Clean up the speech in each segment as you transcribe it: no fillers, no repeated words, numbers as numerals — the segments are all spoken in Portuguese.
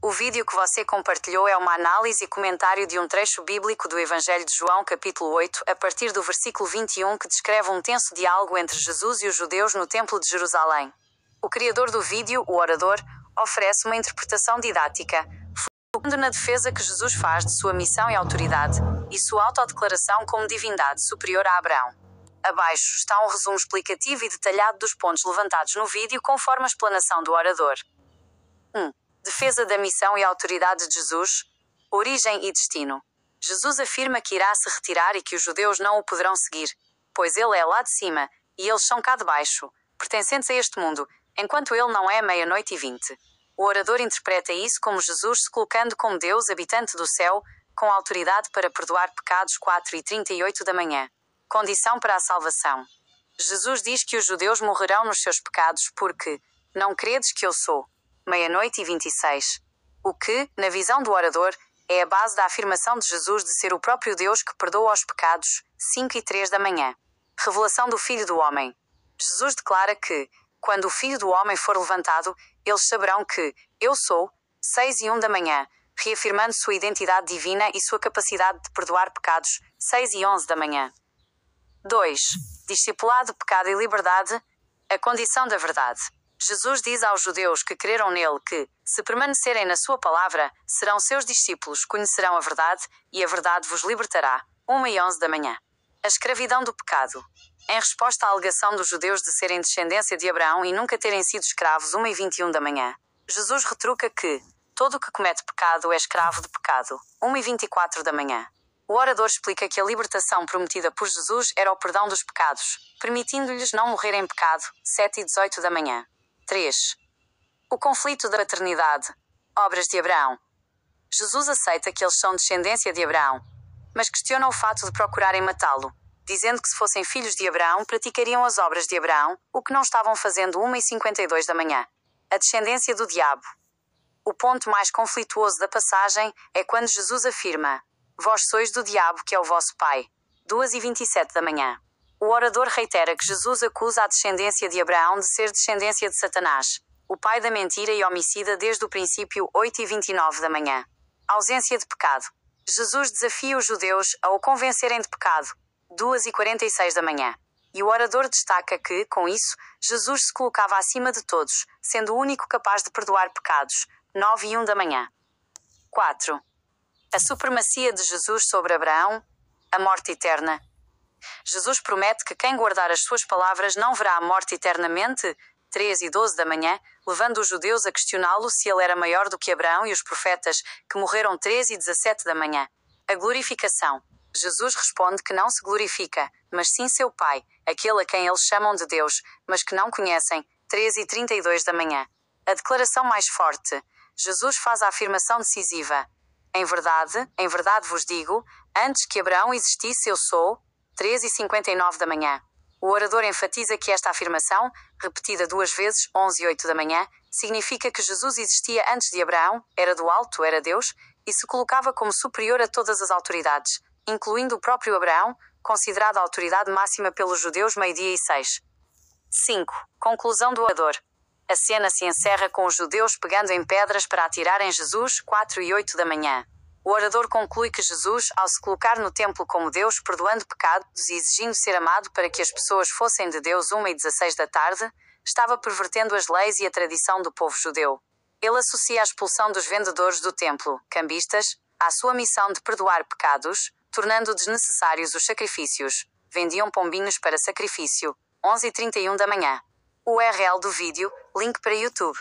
O vídeo que você compartilhou é uma análise e comentário de um trecho bíblico do Evangelho de João, capítulo 8, a partir do versículo 21, que descreve um tenso diálogo entre Jesus e os judeus no Templo de Jerusalém. O criador do vídeo, o orador, oferece uma interpretação didática, focando na defesa que Jesus faz de sua missão e autoridade, e sua autodeclaração como divindade superior a Abraão. Abaixo está um resumo explicativo e detalhado dos pontos levantados no vídeo conforme a explanação do orador. 1. Defesa da missão e autoridade de Jesus. Origem e destino. Jesus afirma que irá se retirar e que os judeus não o poderão seguir, pois ele é lá de cima, e eles são cá de baixo, pertencentes a este mundo, enquanto ele não é 00:20. O orador interpreta isso como Jesus se colocando como Deus habitante do céu, com autoridade para perdoar pecados 4:38 da manhã. Condição para a salvação. Jesus diz que os judeus morrerão nos seus pecados porque não credes que eu sou. 00:26. O que, na visão do orador, é a base da afirmação de Jesus de ser o próprio Deus que perdoa os pecados 5:03 da manhã. Revelação do Filho do Homem. Jesus declara que, quando o Filho do Homem for levantado, eles saberão que eu sou 6:01 da manhã, reafirmando sua identidade divina e sua capacidade de perdoar pecados 6:11 da manhã. 2. Discipulado, pecado e liberdade. A condição da verdade. Jesus diz aos judeus que creram nele que, se permanecerem na sua palavra, serão seus discípulos, conhecerão a verdade, e a verdade vos libertará. 1:11 da manhã. A escravidão do pecado. Em resposta à alegação dos judeus de serem descendência de Abraão e nunca terem sido escravos 1:21 da manhã, Jesus retruca que todo o que comete pecado é escravo de pecado. 1:24 da manhã. O orador explica que a libertação prometida por Jesus era o perdão dos pecados, permitindo-lhes não morrer em pecado. 7:18 da manhã. 3. O conflito da paternidade. Obras de Abraão. Jesus aceita que eles são descendência de Abraão, mas questiona o fato de procurarem matá-lo, dizendo que se fossem filhos de Abraão praticariam as obras de Abraão, o que não estavam fazendo. 1:52 da manhã. A descendência do diabo. O ponto mais conflituoso da passagem é quando Jesus afirma: vós sois do diabo, que é o vosso pai. 2:27 da manhã. O orador reitera que Jesus acusa a descendência de Abraão de ser descendência de Satanás, o pai da mentira e homicida desde o princípio. 8:29 da manhã. Ausência de pecado. Jesus desafia os judeus a o convencerem de pecado. 2:46 da manhã. E o orador destaca que, com isso, Jesus se colocava acima de todos, sendo o único capaz de perdoar pecados. 9:01 da manhã. 4. A supremacia de Jesus sobre Abraão. A morte eterna. Jesus promete que quem guardar as suas palavras não verá a morte eternamente. 3:12 da manhã, levando os judeus a questioná-lo se ele era maior do que Abraão e os profetas, que morreram. 13:17 da manhã. A glorificação. Jesus responde que não se glorifica, mas sim seu Pai, aquele a quem eles chamam de Deus, mas que não conhecem. 13:32 da manhã. A declaração mais forte. Jesus faz a afirmação decisiva: em verdade vos digo, antes que Abraão existisse eu sou. 13:59 da manhã. O orador enfatiza que esta afirmação, repetida 2 vezes, 11:08 da manhã, significa que Jesus existia antes de Abraão, era do alto, era Deus, e se colocava como superior a todas as autoridades, incluindo o próprio Abraão, considerado a autoridade máxima pelos judeus. 12:06. 5. Conclusão do orador. A cena se encerra com os judeus pegando em pedras para atirar em Jesus. 4:08 da manhã. O orador conclui que Jesus, ao se colocar no templo como Deus, perdoando pecados e exigindo ser amado para que as pessoas fossem de Deus. 1:16 da tarde, estava pervertendo as leis e a tradição do povo judeu. Ele associa a expulsão dos vendedores do templo, cambistas, à sua missão de perdoar pecados, tornando desnecessários os sacrifícios. Vendiam pombinhos para sacrifício. 11:31 da manhã. URL do vídeo, link para YouTube.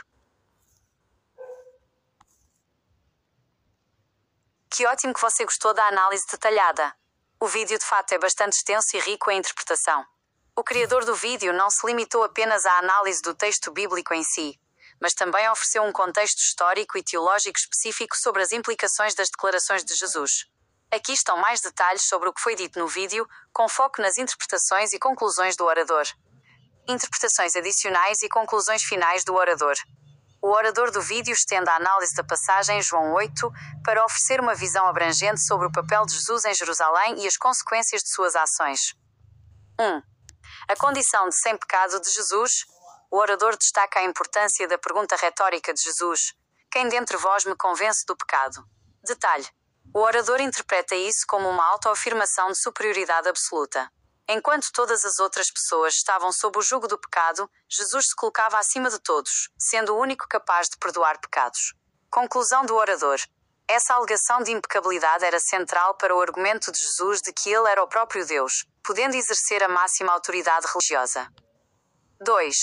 Que ótimo que você gostou da análise detalhada. O vídeo de fato é bastante extenso e rico em interpretação. O criador do vídeo não se limitou apenas à análise do texto bíblico em si, mas também ofereceu um contexto histórico e teológico específico sobre as implicações das declarações de Jesus. Aqui estão mais detalhes sobre o que foi dito no vídeo, com foco nas interpretações e conclusões do orador. Interpretações adicionais e conclusões finais do orador. O orador do vídeo estende a análise da passagem em João 8 para oferecer uma visão abrangente sobre o papel de Jesus em Jerusalém e as consequências de suas ações. 1. A condição de sem pecado de Jesus. O orador destaca a importância da pergunta retórica de Jesus: Quem dentre vós me convence do pecado? Detalhe: o orador interpreta isso como uma autoafirmação de superioridade absoluta. Enquanto todas as outras pessoas estavam sob o jugo do pecado, Jesus se colocava acima de todos, sendo o único capaz de perdoar pecados. Conclusão do orador. Essa alegação de impecabilidade era central para o argumento de Jesus de que ele era o próprio Deus, podendo exercer a máxima autoridade religiosa. 2.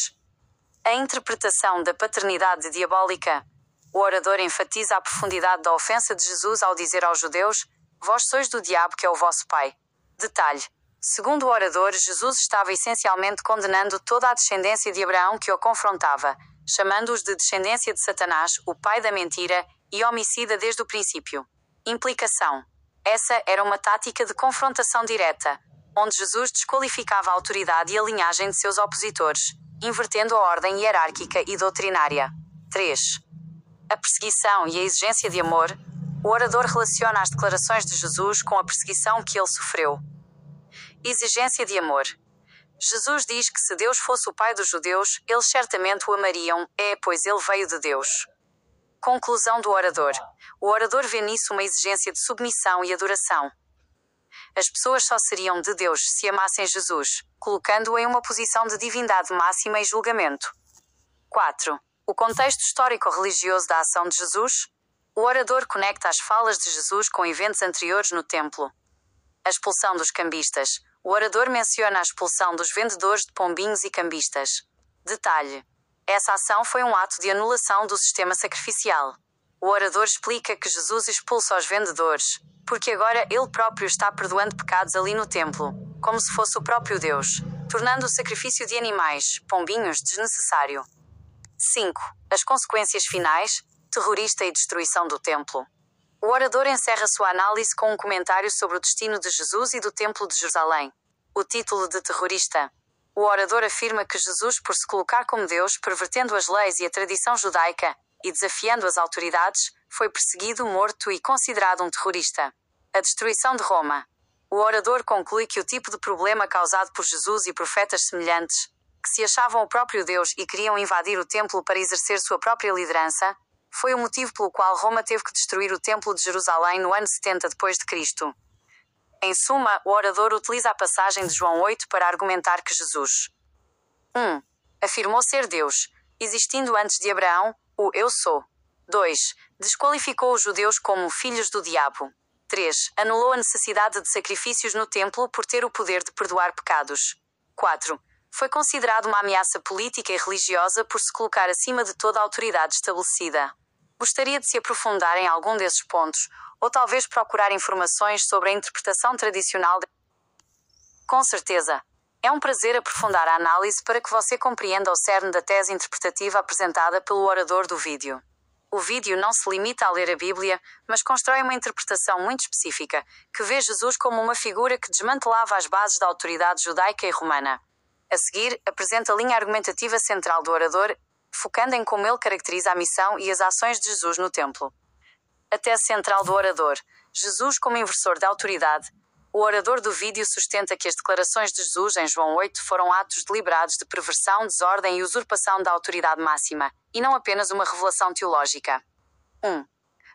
A interpretação da paternidade diabólica. O orador enfatiza a profundidade da ofensa de Jesus ao dizer aos judeus: vós sois do diabo que é o vosso pai. Detalhe: segundo o orador, Jesus estava essencialmente condenando toda a descendência de Abraão que o confrontava, chamando-os de descendência de Satanás, o pai da mentira, e homicida desde o princípio. Implicação: essa era uma tática de confrontação direta, onde Jesus desqualificava a autoridade e a linhagem de seus opositores, invertendo a ordem hierárquica e doutrinária. 3. A perseguição e a exigência de amor. O orador relaciona as declarações de Jesus com a perseguição que ele sofreu. Exigência de amor. Jesus diz que se Deus fosse o pai dos judeus, eles certamente o amariam, pois ele veio de Deus. Conclusão do orador. O orador vê nisso uma exigência de submissão e adoração. As pessoas só seriam de Deus se amassem Jesus, colocando-o em uma posição de divindade máxima e julgamento. 4. O contexto histórico-religioso da ação de Jesus. O orador conecta as falas de Jesus com eventos anteriores no templo. A expulsão dos cambistas. O orador menciona a expulsão dos vendedores de pombinhos e cambistas. Detalhe: essa ação foi um ato de anulação do sistema sacrificial. O orador explica que Jesus expulsa os vendedores, porque agora ele próprio está perdoando pecados ali no templo, como se fosse o próprio Deus, tornando o sacrifício de animais, pombinhos, desnecessário. 5. As consequências finais. Terrorista e destruição do templo. O orador encerra sua análise com um comentário sobre o destino de Jesus e do templo de Jerusalém. O título de terrorista. O orador afirma que Jesus, por se colocar como Deus, pervertendo as leis e a tradição judaica, e desafiando as autoridades, foi perseguido, morto e considerado um terrorista. A destruição de Roma. O orador conclui que o tipo de problema causado por Jesus e profetas semelhantes, que se achavam o próprio Deus e queriam invadir o templo para exercer sua própria liderança, foi o motivo pelo qual Roma teve que destruir o templo de Jerusalém no ano 70 d.C. Em suma, o orador utiliza a passagem de João 8 para argumentar que Jesus 1. Afirmou ser Deus, existindo antes de Abraão, o Eu Sou. 2. Desqualificou os judeus como filhos do diabo. 3. Anulou a necessidade de sacrifícios no templo por ter o poder de perdoar pecados. 4. Foi considerado uma ameaça política e religiosa por se colocar acima de toda a autoridade estabelecida. Gostaria de se aprofundar em algum desses pontos, ou talvez procurar informações sobre a interpretação tradicional de... Com certeza. É um prazer aprofundar a análise para que você compreenda o cerne da tese interpretativa apresentada pelo orador do vídeo. O vídeo não se limita a ler a Bíblia, mas constrói uma interpretação muito específica, que vê Jesus como uma figura que desmantelava as bases da autoridade judaica e romana. A seguir, apresenta a linha argumentativa central do orador, focando em como ele caracteriza a missão e as ações de Jesus no templo. A tese central do orador. Jesus como inversor da autoridade. O orador do vídeo sustenta que as declarações de Jesus em João 8 foram atos deliberados de perversão, desordem e usurpação da autoridade máxima, e não apenas uma revelação teológica. 1.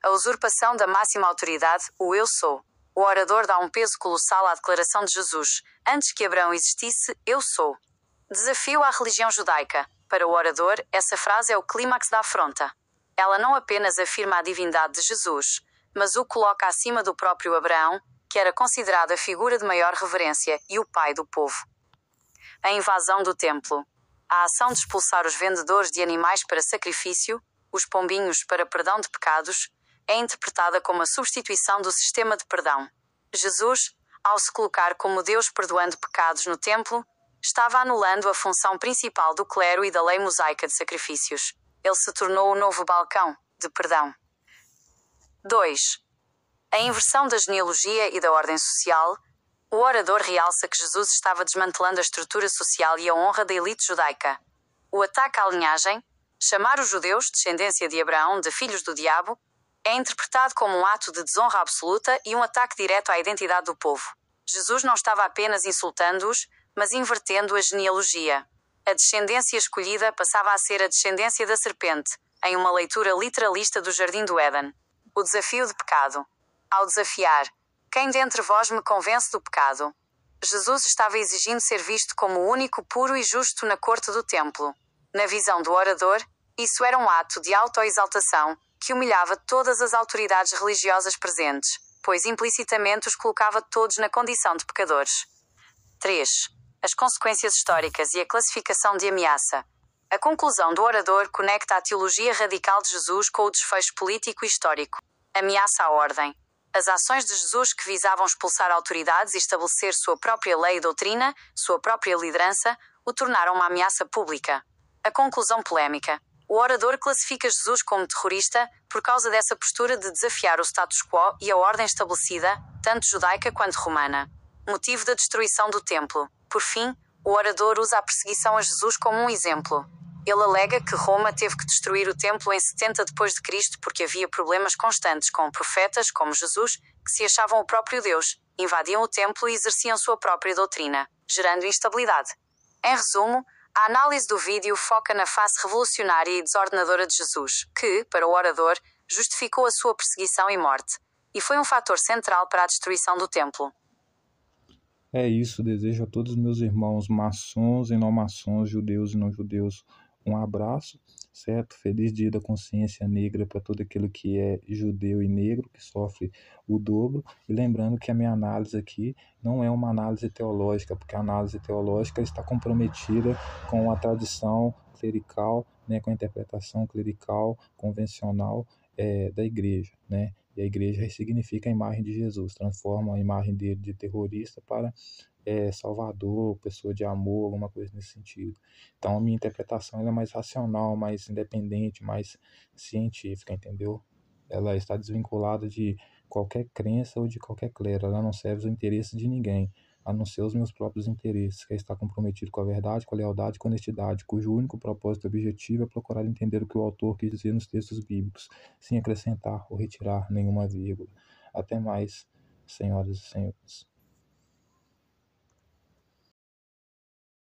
A usurpação da máxima autoridade, o Eu Sou. O orador dá um peso colossal à declaração de Jesus: antes que Abraão existisse, eu sou. Desafio à religião judaica. Para o orador, essa frase é o clímax da afronta. Ela não apenas afirma a divindade de Jesus, mas o coloca acima do próprio Abraão, que era considerado a figura de maior reverência e o pai do povo. A invasão do templo. A ação de expulsar os vendedores de animais para sacrifício, os pombinhos para perdão de pecados, é interpretada como a substituição do sistema de perdão. Jesus, ao se colocar como Deus perdoando pecados no templo, estava anulando a função principal do clero e da lei mosaica de sacrifícios. Ele se tornou o novo balcão de perdão. 2. A inversão da genealogia e da ordem social. O orador realça que Jesus estava desmantelando a estrutura social e a honra da elite judaica. O ataque à linhagem, chamar os judeus, descendência de Abraão, de filhos do diabo, é interpretado como um ato de desonra absoluta e um ataque direto à identidade do povo. Jesus não estava apenas insultando-os, mas invertendo a genealogia. A descendência escolhida passava a ser a descendência da serpente, em uma leitura literalista do Jardim do Éden. O desafio de pecado. Ao desafiar, quem dentre vós me convence do pecado? Jesus estava exigindo ser visto como o único puro e justo na corte do templo. Na visão do orador, isso era um ato de autoexaltação que humilhava todas as autoridades religiosas presentes, pois implicitamente os colocava todos na condição de pecadores. 3. As consequências históricas e a classificação de ameaça. A conclusão do orador conecta a teologia radical de Jesus com o desfecho político e histórico. Ameaça à ordem. As ações de Jesus que visavam expulsar autoridades e estabelecer sua própria lei e doutrina, sua própria liderança, o tornaram uma ameaça pública. A conclusão polémica. O orador classifica Jesus como terrorista por causa dessa postura de desafiar o status quo e a ordem estabelecida, tanto judaica quanto romana. Motivo da destruição do templo. Por fim, o orador usa a perseguição a Jesus como um exemplo. Ele alega que Roma teve que destruir o templo em 70 depois de Cristo porque havia problemas constantes com profetas, como Jesus, que se achavam o próprio Deus, invadiam o templo e exerciam sua própria doutrina, gerando instabilidade. Em resumo, a análise do vídeo foca na face revolucionária e desordenadora de Jesus, que, para o orador, justificou a sua perseguição e morte, e foi um fator central para a destruição do templo. É isso, desejo a todos os meus irmãos maçons e não maçons, judeus e não judeus, um abraço, certo? Feliz Dia da Consciência Negra para todo aquele que é judeu e negro, que sofre o dobro. E lembrando que a minha análise aqui não é uma análise teológica, porque a análise teológica está comprometida com a tradição clerical, né, com a interpretação clerical convencional da igreja, né? E a igreja ressignifica a imagem de Jesus, transforma a imagem dele de terrorista para salvador, pessoa de amor, alguma coisa nesse sentido. Então a minha interpretação ela é mais racional, mais independente, mais científica, entendeu? Ela está desvinculada de qualquer crença ou de qualquer clero, ela não serve ao interesse de ninguém, a não ser os meus próprios interesses, que é estar comprometido com a verdade, com a lealdade e com a honestidade, cujo único propósito objetivo é procurar entender o que o autor quis dizer nos textos bíblicos, sem acrescentar ou retirar nenhuma vírgula. Até mais, senhoras e senhores.